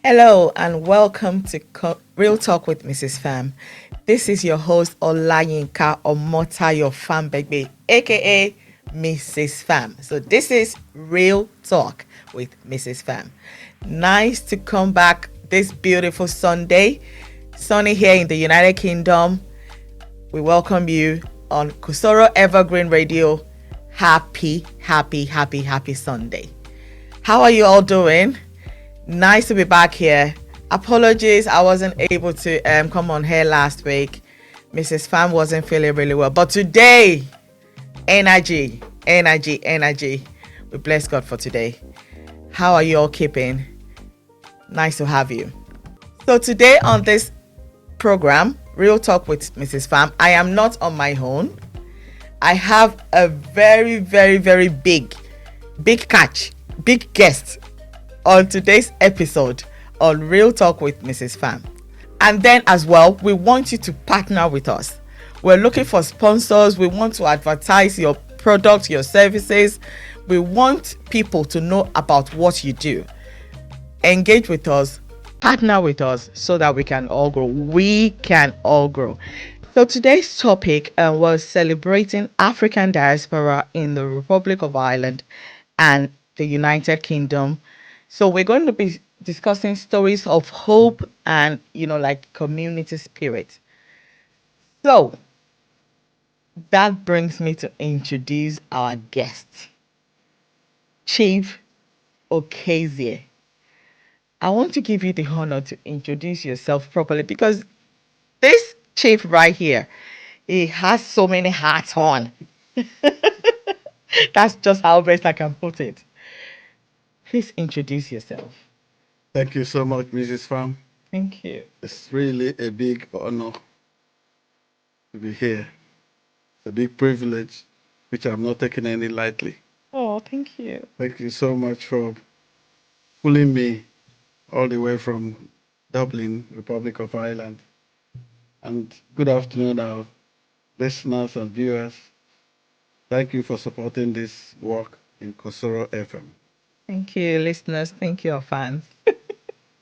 Hello and welcome to Real Talk with Mrs. Fam. This is your host Olayinka Omota, your fam baby, aka Mrs. Fam. So this is Real Talk with Mrs. Fam. Nice to come back this beautiful Sunday, sunny here in the United Kingdom. We welcome you on Cosoro Evergreen Radio. Happy Sunday. How are you all doing? Nice to be back here. Apologies, I wasn't able to come on here last week. Mrs. Pham wasn't feeling really well. But today, energy. We bless God for today. How are you all keeping? Nice to have you. So today on this program, Real Talk with Mrs. Pham, I am not on my own. I have a very big guest on today's episode on Real Talk with Mrs. Pham. And then as well, we want you to partner with us. We're looking for sponsors. We want to advertise your products, your services. We want people to know about what you do. Engage with us, partner with us so that we can all grow. We can all grow. So today's topic was celebrating African diaspora in the Republic of Ireland and the United Kingdom. So we're going to be discussing stories of hope and, like community spirit. So that brings me to introduce our guest, Chief Okezie. I want to give you the honor to introduce yourself properly because this chief right here, he has so many hats on. That's just how best I can put it. Please introduce yourself. Thank you so much, Mrs. Pham. Thank you. It's really a big honor to be here. It's a big privilege, which I'm not taking any lightly. Oh, thank you. Thank you so much for pulling me all the way from Dublin, Republic of Ireland. And good afternoon, our listeners and viewers. Thank you for supporting this work in Cosoro FM. Thank you, listeners. Thank you, our fans.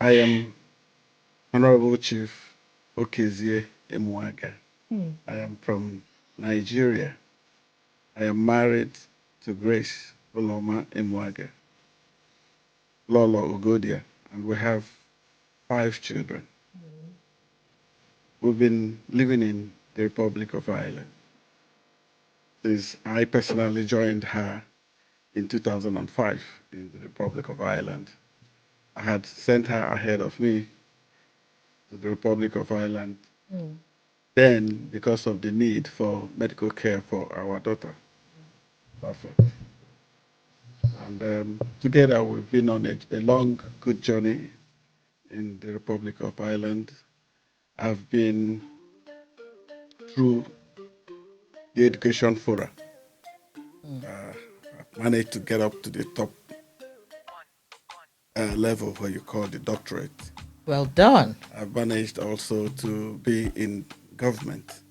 I am Honorable Chief Okezie Emuaga. I am from Nigeria. I am married to Grace Oloma Emuaga, Lolo Ugodia, and we have 5 children. We've been living in the Republic of Ireland since I personally joined her in 2005 in the Republic of Ireland. I had sent her ahead of me to the Republic of Ireland then because of the need for medical care for our daughter. Perfect. And together we've been on a long, good journey in the Republic of Ireland. I've been through the education fora. I've managed to get up to the top level where you call the doctorate. Well done. I've managed also to be in government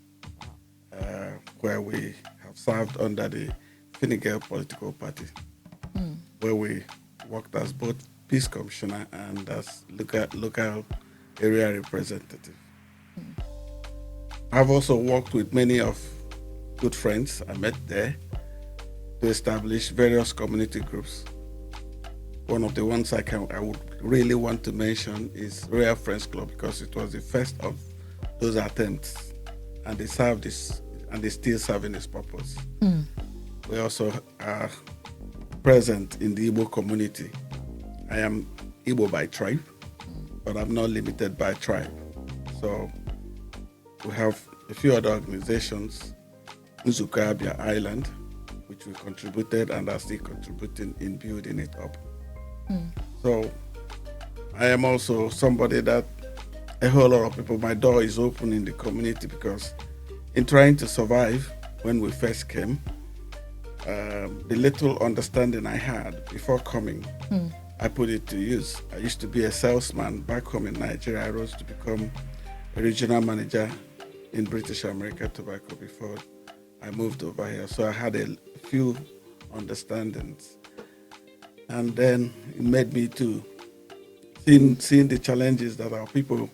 where we have served under the Finnegan political party, where we worked as both peace commissioner and as local area representative. I've also worked with many of good friends I met there to establish various community groups. One of the ones I would really want to mention is Royal Friends Club because it was the first of those attempts, and they served this, and they still serving its purpose. We also are present in the Igbo community. I am Igbo by tribe, but I'm not limited by tribe. So we have a few other organizations, Nzuko Abia Island, which we contributed and are still contributing in building it up. So I am also somebody that a whole lot of people, my door is open in the community because in trying to survive when we first came, the little understanding I had before coming, I put it to use. I used to be a salesman back home in Nigeria. I rose to become a regional manager in British America Tobacco before I moved over here. So I had a few understandings. And then it made me to seeing the challenges that our people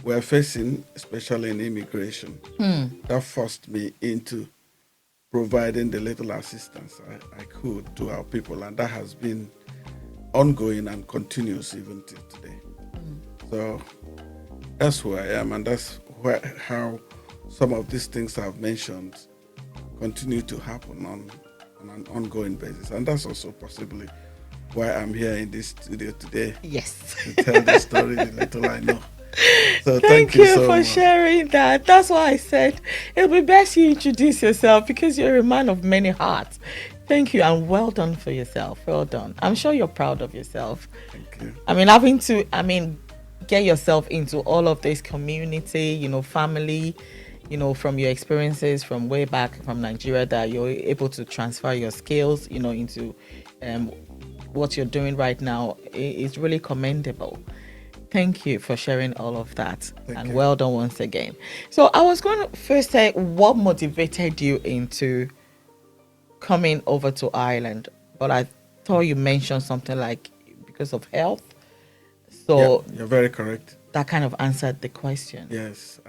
were facing, especially in immigration. That forced me into providing the little assistance I could to our people, and that has been ongoing and continues even till today. So that's who I am, and that's how some of these things I've mentioned continue to happen on an ongoing basis, and that's also possibly why I'm here in this studio today. Yes. To tell the story, the little I know. So Thank you so for much. sharing that. That's why I said it'll be best you introduce yourself because you're a man of many hearts. Thank you, and well done for yourself. Well done. I'm sure you're proud of yourself. Thank you. Get yourself into all of this community, family, from your experiences from way back from Nigeria, that you're able to transfer your skills, into what you're doing right now is really commendable. Thank you for sharing all of that. Thank you. Well done once again. So I was going to first say, what motivated you into coming over to Ireland? But I thought you mentioned something like because of health. So yeah, you're very correct. that kind of answered the question. Yes.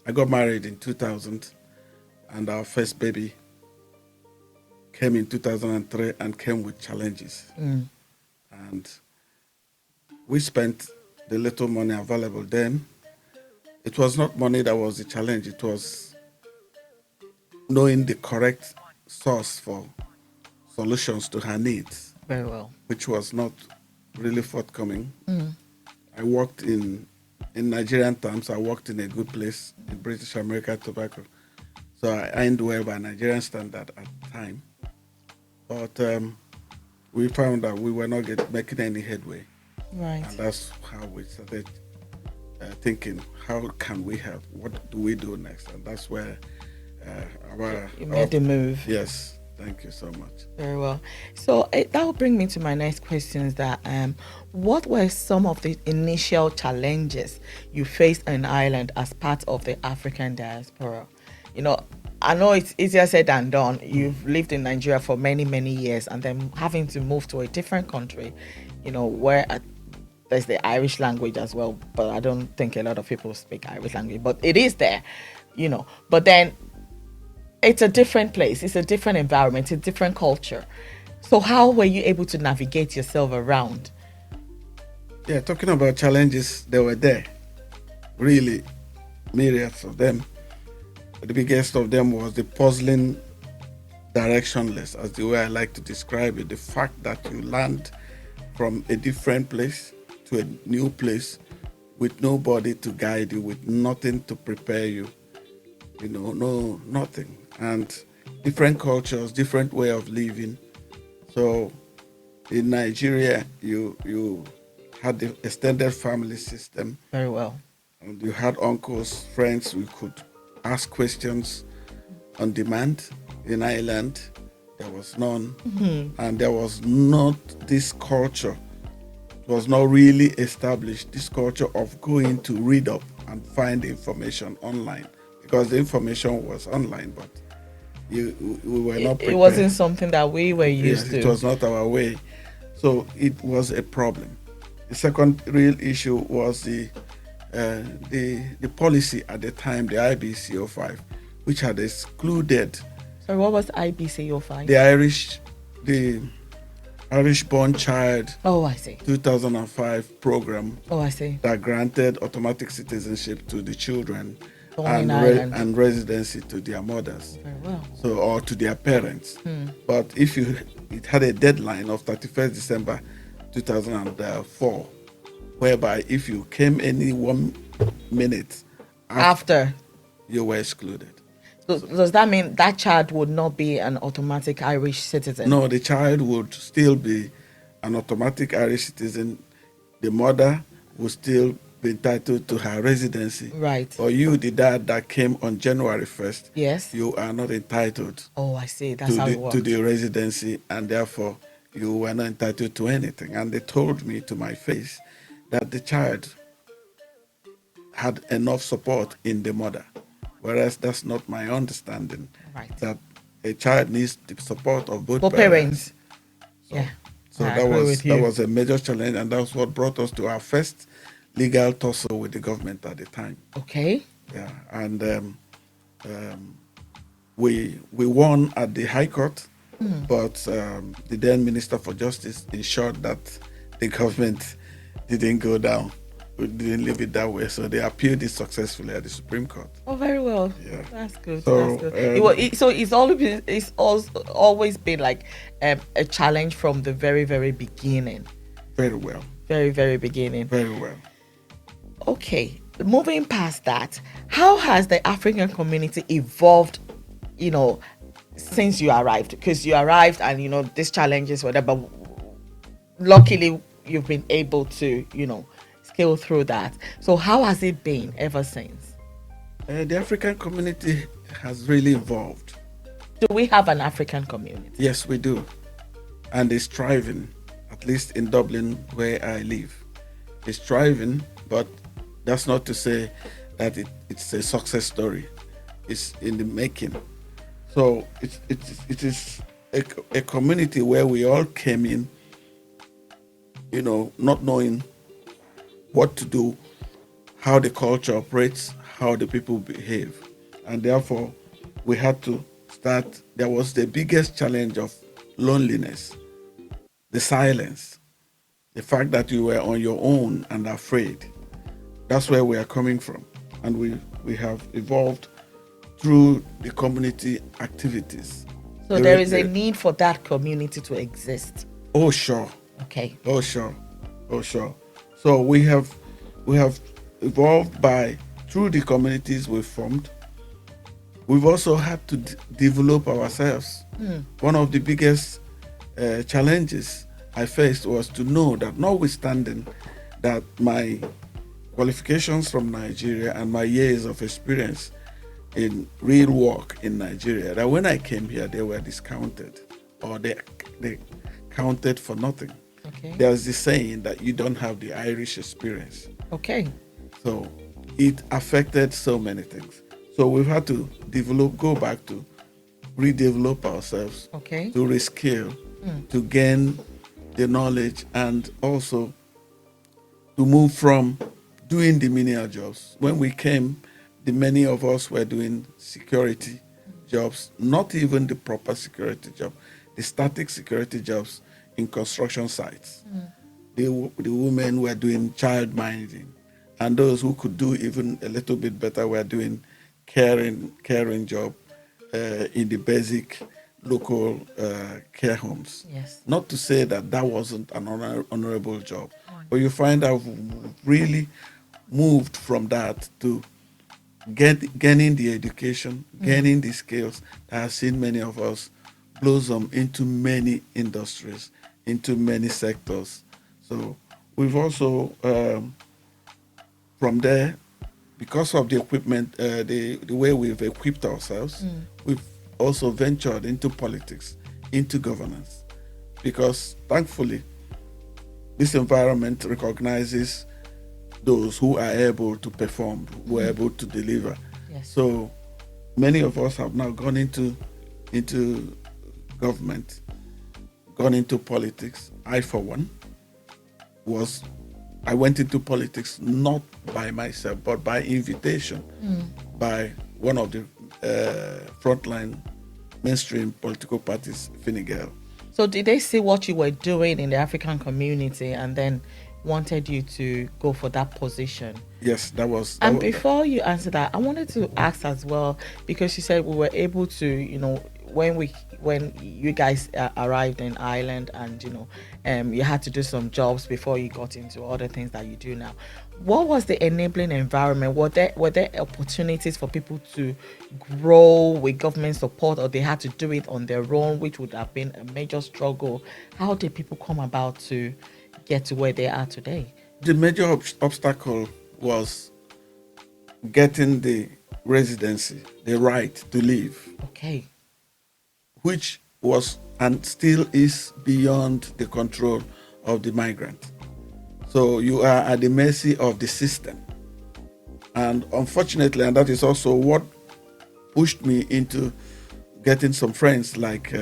I got married in 2000, and our first baby came in 2003 and came with challenges. And we spent the little money available then. It was not money that was the challenge. It was knowing the correct source for solutions to her needs. Very well. Which was not really forthcoming. I worked in Nigerian terms, I worked in a good place in British America Tobacco. So I earned well by Nigerian standard at the time. But we found that we were not making any headway. Right. And that's how we started thinking, how can we help? What do we do next? And that's where you made the move. Yes. Thank you so much. Very well. So that will bring me to my next question, is that what were some of the initial challenges you faced in Ireland as part of the African diaspora? I know it's easier said than done. You've lived in Nigeria for many, many years, and then having to move to a different country, where there's the Irish language as well, but I don't think a lot of people speak Irish language, but it is there, but then it's a different place, it's a different environment, it's a different culture. So how were you able to navigate yourself around? Yeah, talking about challenges, they were there. Really, myriads of them. The biggest of them was the puzzling directionless, as the way I like to describe it. The fact that you land from a different place to a new place with nobody to guide you, with nothing to prepare you, no, nothing. And different cultures, different way of living. So in Nigeria, you had the extended family system. Very well. And you had uncles, friends who could ask questions on demand. In Ireland, there was none. And there was not this culture. It was not really established, this culture of going to read up and find information online. Because the information was online, but we were not prepared. It wasn't something that we were used to. It was not our way. So it was a problem. The second real issue was the policy at the time, the IBC05, which had excluded. Sorry, what was IBC05? The Irish-born child. Oh, I see. 2005 program. Oh, I see. That granted automatic citizenship to the children and residency to their mothers. Very well. So, or to their parents. But it had a deadline of 31st December 2004, whereby if you came any 1 minute after, you were excluded. So does that mean that child would not be an automatic Irish citizen? No, the child would still be an automatic Irish citizen. The mother would still be entitled to her residency. Right. Or you, the dad that came on January 1st, yes, you are not entitled. Oh, I see. That's how it works. To the residency, and therefore you were not entitled to anything. And they told me to my face that the child had enough support in the mother, whereas that's not my understanding. Right. That a child needs the support of both parents. So yeah. So I agree with that you. was a major challenge, and that's what brought us to our first legal tussle with the government at the time. Okay. Yeah, and we won at the High Court, but the then Minister for Justice ensured that the government didn't go down. We didn't leave it that way, so they appealed it successfully at the Supreme Court. Oh, very well. Yeah. That's good. So, That's good. So it's always been like a challenge from the very, very beginning. Very well. Very, very beginning. Very well. Okay. Moving past that, how has the African community evolved, since you arrived? Because you arrived and, these challenges were there, but luckily you've been able to, scale through that. So how has it been ever since? The African community has really evolved. Do we have an African community? Yes, we do. And it's thriving, at least in Dublin, where I live. It's thriving, but that's not to say that it's a success story. It's in the making. So it is a community where we all came in, not knowing what to do, how the culture operates, how the people behave. And therefore, we had to start. There was the biggest challenge of loneliness, the silence, the fact that you were on your own and afraid. That's where we are coming from. And we have evolved through the community activities. So there is a need for that community to exist. Oh, sure. Okay. Oh, sure. Oh, sure. So we have evolved through the communities we've formed. We've also had to develop ourselves. One of the biggest challenges I faced was to know that, notwithstanding that my qualifications from Nigeria and my years of experience in real work in Nigeria, that when I came here, they were discounted, or they counted for nothing. Okay. There's this saying that you don't have the Irish experience. Okay. So it affected so many things. So we've had to go back to redevelop ourselves, okay, to reskill, to gain the knowledge, and also to move from doing the menial jobs. When we came, many of us were doing security jobs, not even the proper security job, the static security jobs in construction sites. The women were doing child minding, and those who could do even a little bit better were doing caring job in the basic local care homes. Yes. Not to say that wasn't an honorable job, but you find out really moved from that to gaining the education, gaining the skills that have seen many of us blossom into many industries, into many sectors. So we've also, from there, because of the equipment, the way we've equipped ourselves, we've also ventured into politics, into governance, because thankfully, this environment recognizes those who are able to perform, who are able to deliver. Yes. So many of us have now gone into government, gone into politics. I, for one, I went into politics not by myself, but by invitation by one of the frontline mainstream political parties, Fine Gael. So did they see what you were doing in the African community and then wanted you to go for that position? Yes, that was. And before you answer that, I wanted to ask as well, because you said we were able to, when you guys arrived in Ireland and you had to do some jobs before you got into other things that you do now. What was the enabling environment? Were there opportunities for people to grow with government support, or they had to do it on their own, which would have been a major struggle? How did people come about to get to where they are today? The major obstacle was getting the residency, the right to live. Okay. Which was and still is beyond the control of the migrant. So you are at the mercy of the system. And unfortunately, and that is also what pushed me into getting some friends like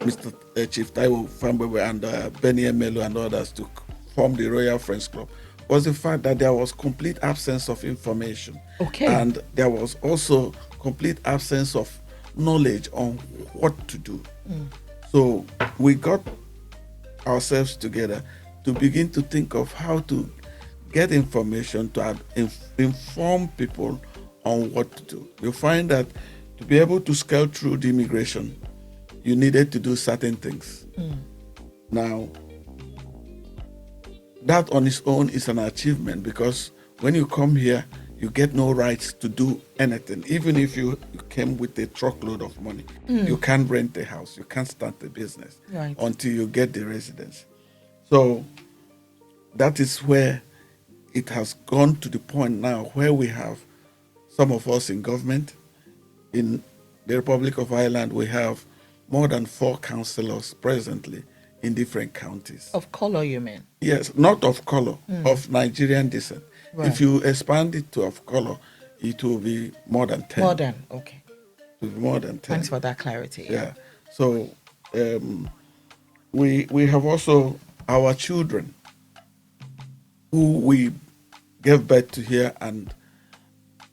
Mr. Chief Taiwo Fambewe and Benny Emelo and others to form the Royal Friends Club was the fact that there was complete absence of information. Okay. And there was also complete absence of knowledge on what to do. So we got ourselves together to begin to think of how to get information to inform people on what to do. You find that to be able to scale through the immigration, you needed to do certain things. Now, that on its own is an achievement, because when you come here, you get no rights to do anything. Even if you came with a truckload of money, you can't rent a house, you can't start a business until you get the residence. So that is where it has gone to the point now where we have some of us in government. In the Republic of Ireland, we have more than 4 councillors presently in different counties. Of color, you mean? Yes, not of color, of Nigerian descent. Right. If you expand it to of color, it will be more than 10. More than, okay. It will be more than 10. Thanks for that clarity. Yeah. So we have also our children who we gave birth to here and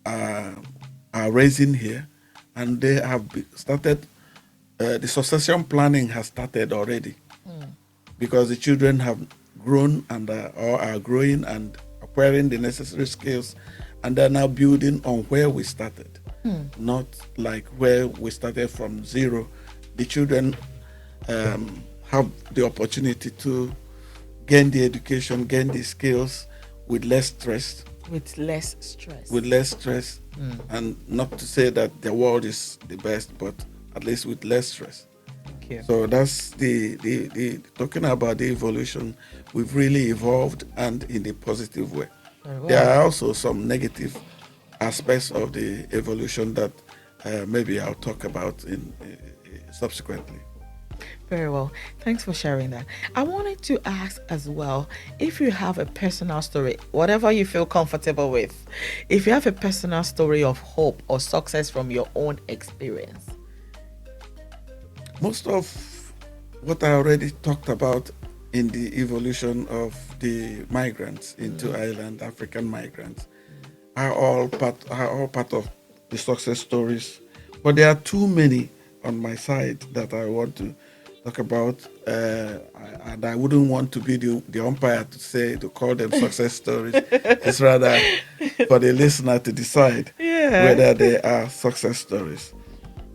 are raising here, and they have started, the succession planning has started already, because the children have grown and are growing and acquiring the necessary skills, and they're now building on where we started, not like where we started from zero. The children have the opportunity to gain the education, gain the skills with less stress. With less stress. With less stress, and not to say that the world is the best, but at least with less stress. Thank you. So that's the talking about the evolution. We've really evolved, and in a positive way. Very well. There are also some negative aspects of the evolution that maybe I'll talk about in subsequently. Very well. Thanks for sharing that. I wanted to ask as well, if you have a personal story, whatever you feel comfortable with, if you have a personal story of hope or success from your own experience. Most of what I already talked about in the evolution of the migrants into Ireland, African migrants, are all part of the success stories. But there are too many on my side that I want to talk about, and I wouldn't want to be the umpire to call them success stories. It's rather for the listener to decide whether they are success stories.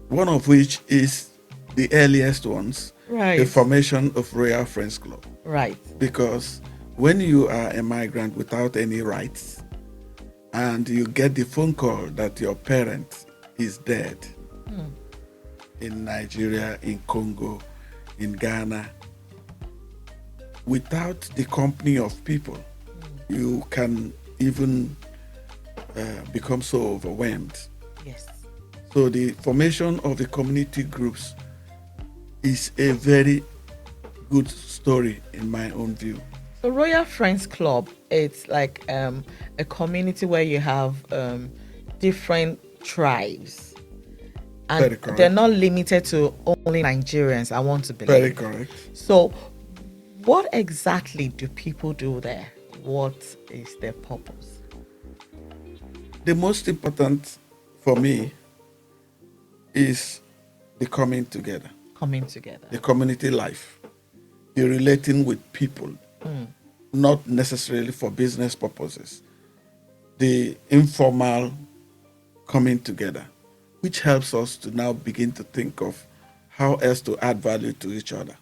One of which is the earliest ones, the formation of Royal Friends Club. Right. Because when you are a migrant without any rights, and you get the phone call that your parent is dead in Nigeria, in Congo, in Ghana, without the company of people, you can even become so overwhelmed. Yes. So the formation of the community groups is a very good story in my own view. So Royal Friends Club, it's like a community where you have different tribes. And Very correct. They're not limited to only Nigerians, I want to believe. Very correct. So what exactly do people do there? What is their purpose? The most important for me is the coming together. Coming together. The community life, the relating with people, not necessarily for business purposes, the informal coming together, which helps us to now begin to think of how else to add value to each other.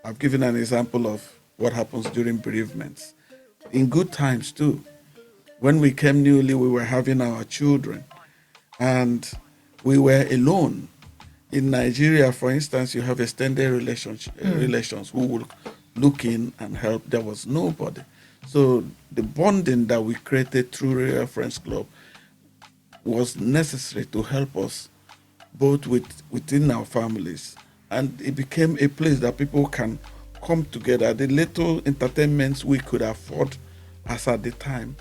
I've given an example of what happens during bereavements. In good times too, when we came newly, we were having our children and we were alone. In Nigeria, for instance, you have extended relations who will look in and help. There was nobody. So the bonding that we created through Royal Friends Club was necessary to help us both within our families. And it became a place that people can come together. The little entertainments we could afford as at the time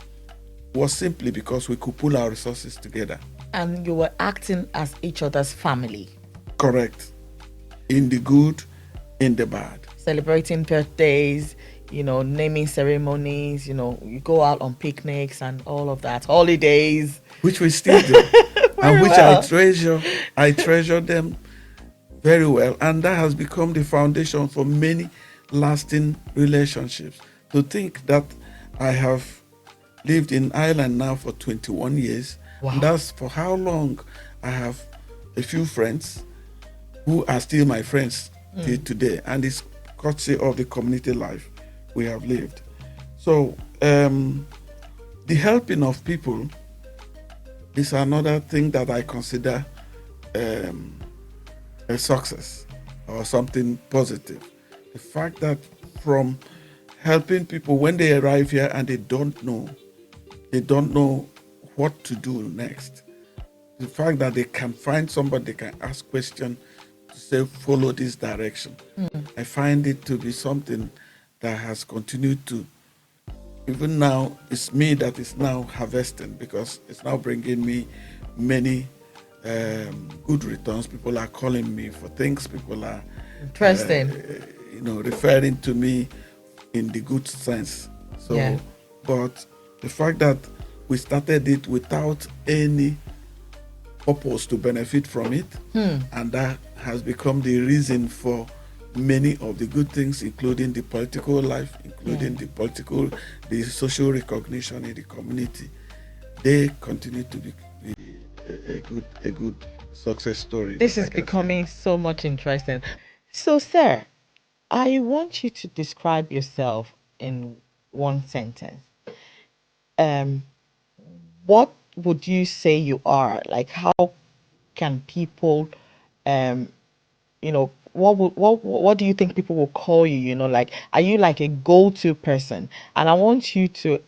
was simply because we could pull our resources together. And you were acting as each other's family. Correct. in the good, in the bad. Celebrating birthdays, naming ceremonies, you go out on picnics and all of that, holidays. Which we still do, and Very which well. I treasure them very well, and that has become the foundation for many lasting relationships. To think that I have lived in Ireland now for 21 years, and Wow. that's for how long I have a few friends who are still my friends till today, and it's courtesy of the community life we have lived. So, the helping of people is another thing that I consider um, a success or something positive. The fact that from helping people when they arrive here and they don't know what to do next. The fact that they can find somebody they can ask questions to say follow this direction. I find it to be something that has continued to, even now it's me that is now harvesting, because it's now bringing me many good returns. People are calling me for things. People are, Interesting. referring to me in the good sense. So, Yeah. but the fact that we started it without any purpose to benefit from it, and that has become the reason for many of the good things, including the political life, including the social recognition in the community. They continue to be a good success story. This that I is can say. becoming so much interesting. So, sir, I want you to describe yourself in one sentence. Um, what would you say you are? Like, how can people, um, what do you think people will call you? Like, are you like a go-to person? And I want you to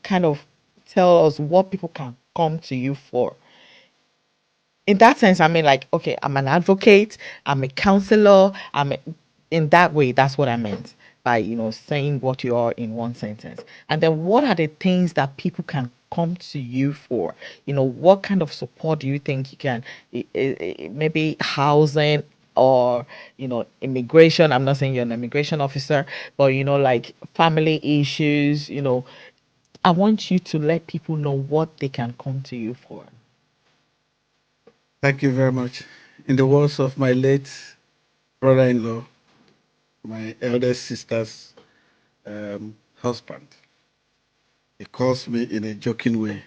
kind of tell us what people can come to you for. In that sense, I mean, like, okay, I'm an advocate, I'm a counselor, in that way, that's what I meant by, saying what you are in one sentence. And then what are the things that people can come to you for? What kind of support do you think you can, maybe housing or, immigration? I'm not saying you're an immigration officer, but, like family issues, I want you to let people know what they can come to you for. Thank you very much. In the words of my late brother-in-law, my eldest sister's husband, he calls me in a joking way,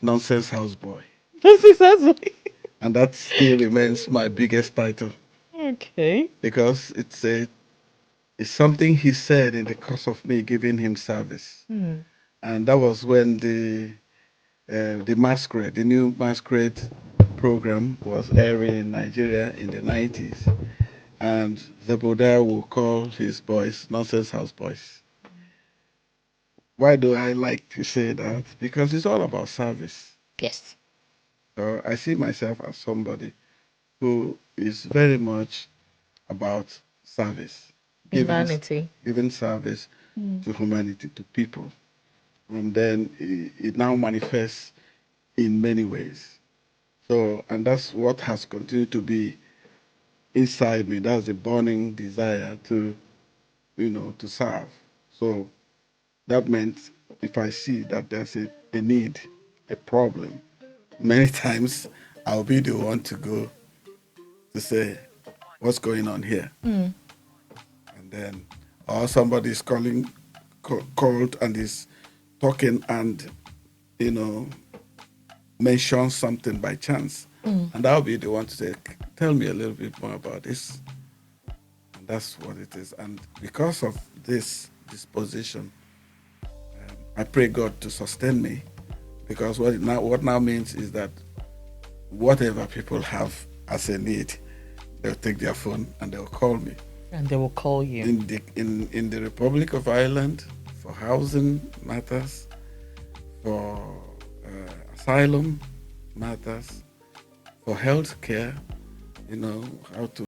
nonsense houseboy. This is actually And that still remains my biggest title, okay. because it's something he said in the course of me giving him service. And that was when the masquerade, the new masquerade program was airing in Nigeria in the 90s. And the Buddha will call his boys nonsense house boys. Why do I like to say that? Because it's all about service. Yes. So I see myself as somebody who is very much about service, giving, Humanity. giving service to humanity, to people. And then it now manifests in many ways. So, and that's what has continued to be inside me. That's the burning desire to serve. So that meant if I see that there's a need, a problem, many times I'll be the one to go to say, what's going on here? And then, or somebody is called and is talking and, you know, mentions something by chance. And I'll be the one to say, tell me a little bit more about this. And that's what it is. And because of this disposition, I pray God to sustain me, because what now means is that whatever people have as a need, they'll take their phone and they'll call me. And they will call you. In the Republic of Ireland, for housing matters, for asylum matters, for health care, how to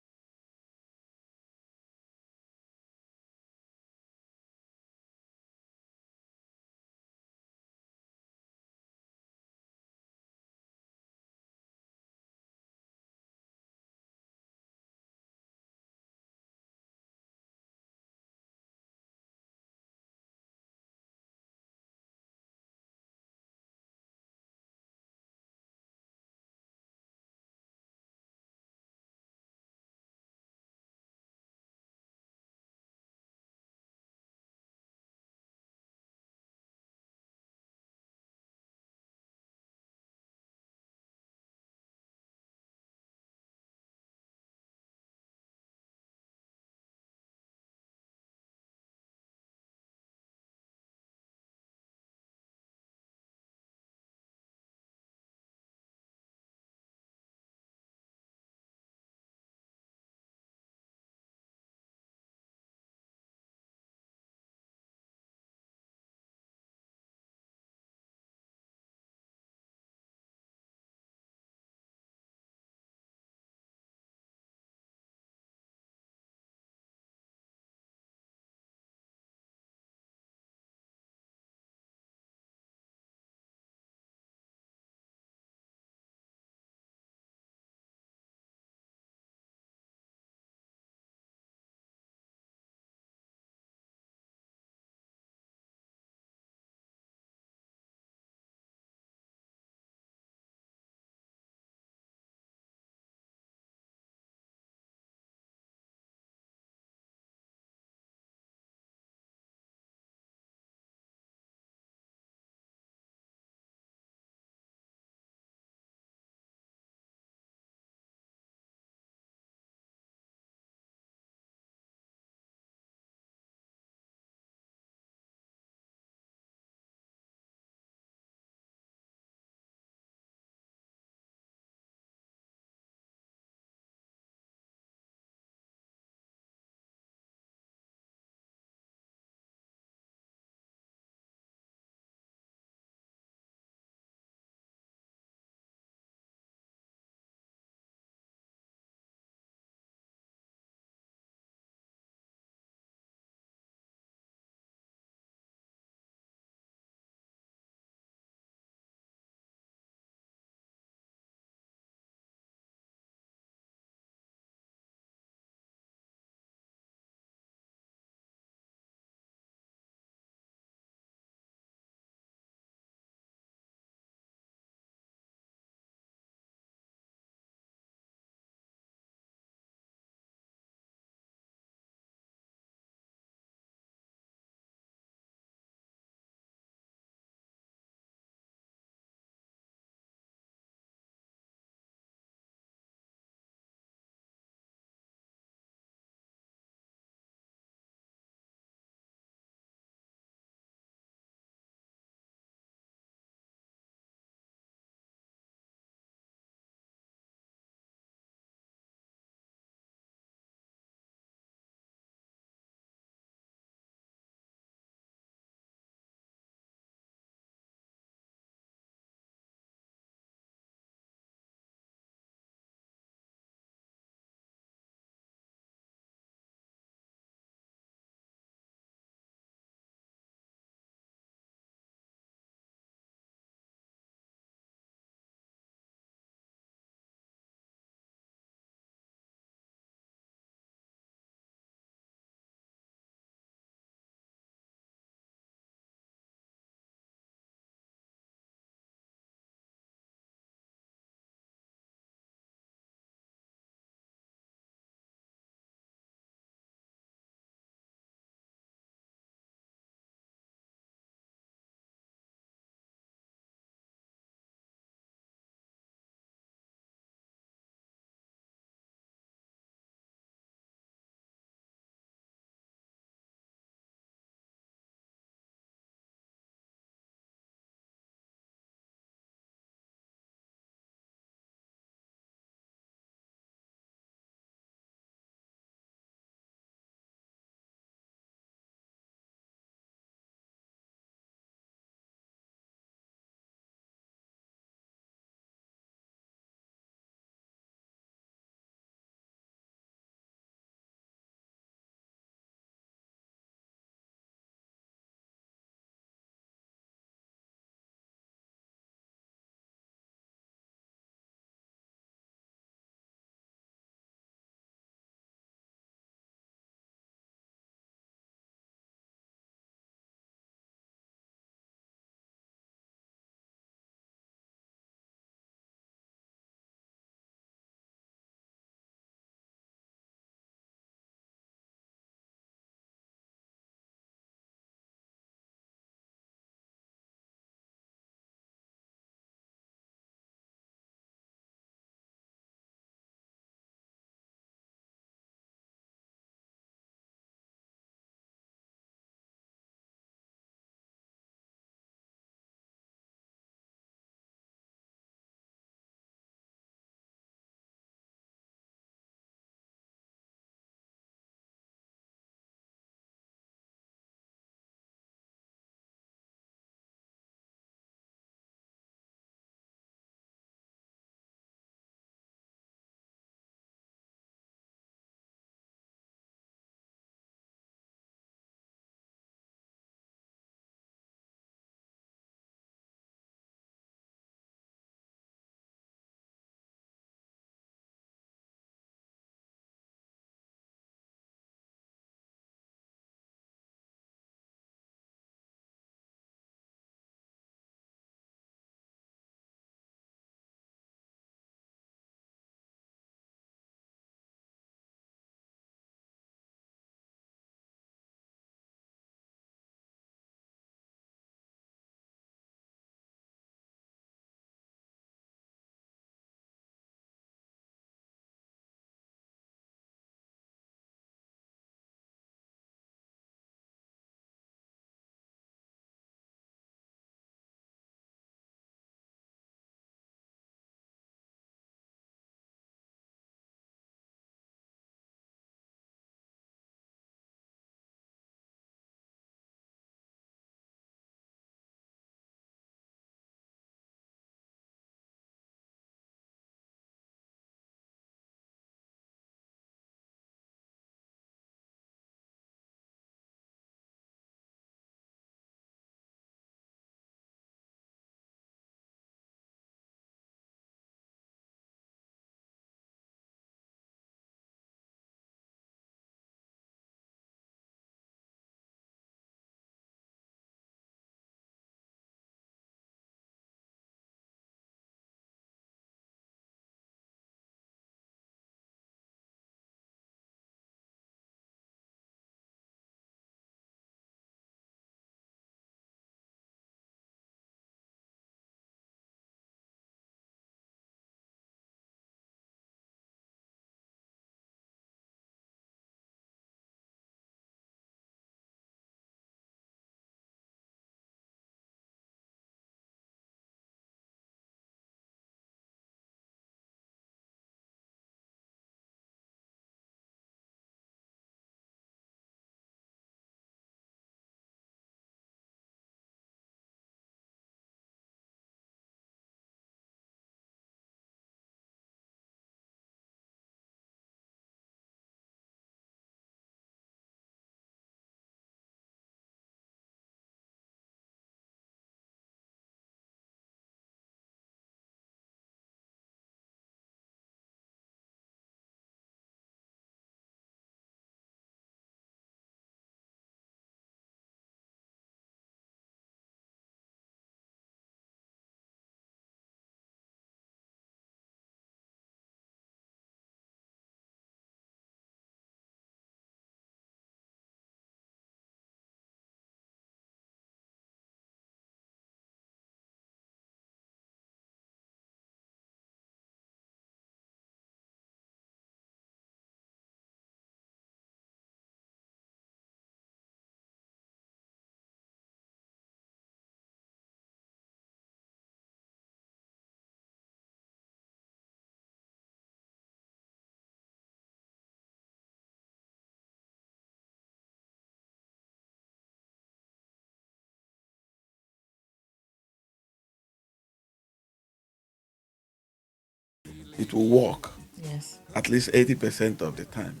it will work Yes. at least 80% of the time.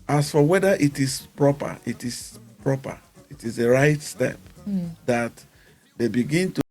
As for whether it is proper, it is proper. It is the right step that they begin to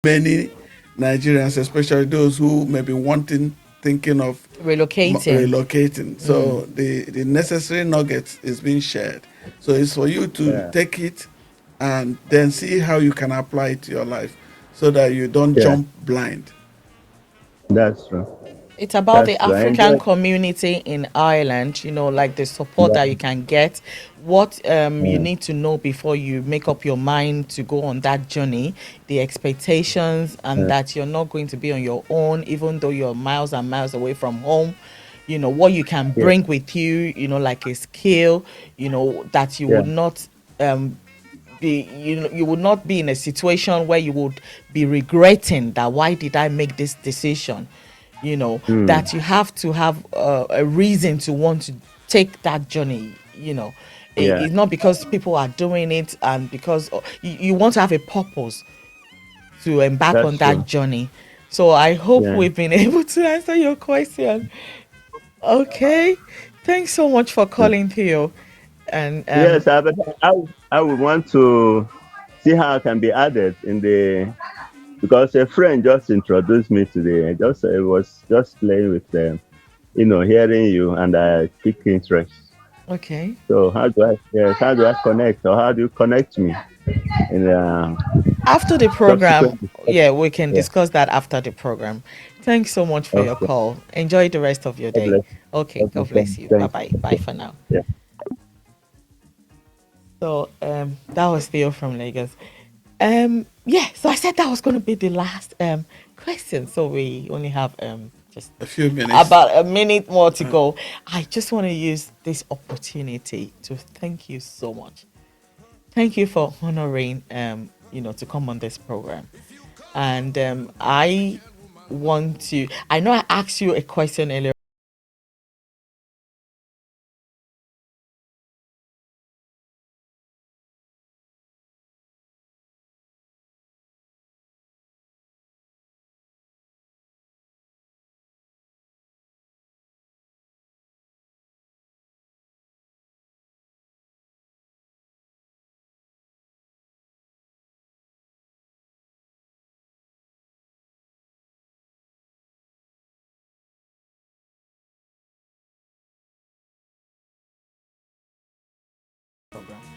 many Nigerians, especially those who may be thinking of Relocating. relocating. So the necessary nuggets is being shared. So it's for you to Yeah. take it and then see how you can apply it to your life so that you don't Yeah. jump blind. That's true. It's about That's the true. I African enjoy. community in Ireland, like the support Yeah. that you can get, what you Yeah. need to know before you make up your mind to go on that journey, the expectations, and Yeah. that you're not going to be on your own, even though you're miles and miles away from home. What you can Yeah. bring with you, like a skill, that you Yeah. would not be you would not be in a situation where you would be regretting that why did I make this decision, Hmm. that you have to have a reason to want to take that journey. Yeah. It's not because people are doing it, and because you want to have a purpose to embark That's on true. that journey. So I hope Yeah. we've been able to answer your question. Okay, thanks so much for calling, Theo. And Yes, I would want to see how I can be added in the because a friend just introduced me today. I just was just playing with them, hearing you, and I took interest. okay, So how do I connect, or how do you connect me in after the program, subsequent discussion? yeah, we can Yeah. discuss that after the program. Thanks so much for your Okay. call. Enjoy the rest of your God day. bless. Okay, Okay. God bless you. Bye Thanks. bye. Bye for now. Yeah. So that was Theo from Lagos. Yeah, so I said that was gonna be the last question. So we only have just A few minutes. about a minute more to go. I just want to use this opportunity to thank you so much. Thank you for honoring to come on this program. And I know I asked you a question earlier. Program.